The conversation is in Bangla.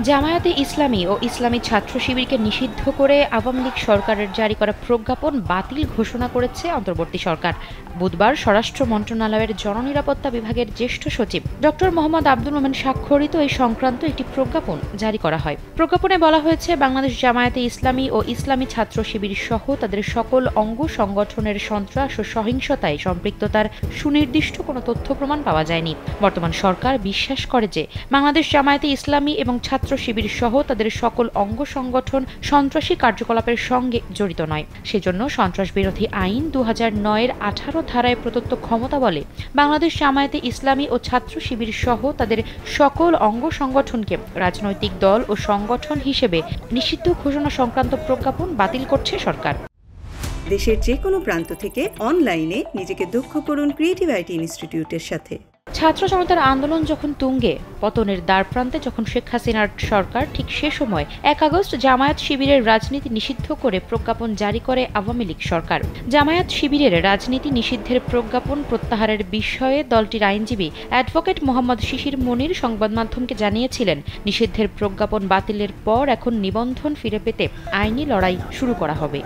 জামায়াতে ইসলামী ও ইসলামী ছাত্র শিবিরকে নিষিদ্ধ করে আওয়ামী লীগ সরকারের জারি করা প্রজ্ঞাপন বাতিল ঘোষণা করেছে অন্তর্বর্তী সরকার। বুধবার স্বরাষ্ট্র মন্ত্রণালয়ের জননিরাপত্তা বিভাগের জ্যেষ্ঠ সচিব ডক্টর মোহাম্মদ আব্দুল মোমেন স্বাক্ষরিত এই সংক্রান্ত একটি প্রজ্ঞাপন জারি করা হয়। প্রজ্ঞাপনে বলা হয়েছে, বাংলাদেশ জামায়াতে ইসলামী ও ইসলামী ছাত্র শিবির সহ তাদের সকল অঙ্গ সংগঠনের সন্ত্রাস ও সহিংসতায় সম্পৃক্ততার সুনির্দিষ্ট কোনো তথ্য প্রমাণ পাওয়া যায়নি। বর্তমান সরকার বিশ্বাস করে যে বাংলাদেশ জামায়াতে ইসলামী এবং ছাত্র শিবির সহ তাদের সকল অঙ্গ সংগঠন সন্ত্রাসী কার্যকলাপের সঙ্গে জড়িত নয়। সেজন্য সন্ত্রাস বিরোধী আইন 2009-এর 18 ধারায় প্রদত্ত ক্ষমতা বলে বাংলাদেশ জামায়াতে ইসলামী ও ছাত্র শিবির সহ তাদের সকল অঙ্গ সংগঠনকে রাজনৈতিক দল ও সংগঠন হিসেবে নিষিদ্ধ ঘোষণা সংক্রান্ত প্রজ্ঞাপন বাতিল করছে সরকার। দেশের যে কোনো প্রান্ত থেকে অনলাইনে নিজেকে দক্ষ করুন ক্রিয়েটিভ আইটি ইনস্টিটিউটের সাথে। ছাত্র জনতার আন্দোলন যখন তুঙ্গে, পতনের দ্বারপ্রান্তে যখন শেখ হাসিনার সরকার, ঠিক সে সময় 1 আগস্ট জামায়াত শিবিরের রাজনীতি নিষিদ্ধ করে প্রজ্ঞাপন জারি করে আওয়ামী লীগ সরকার। জামায়াত শিবিরের রাজনীতি নিষিদ্ধের প্রজ্ঞাপন প্রত্যাহারের বিষয়ে দলটির আইনজীবী অ্যাডভোকেট মোহাম্মদ শিশির মনির সংবাদ মাধ্যমকে জানিয়েছিলেন, নিষিদ্ধের প্রজ্ঞাপন বাতিলের পর এখন নিবন্ধন ফিরে পেতে আইনি লড়াই শুরু করা হবে।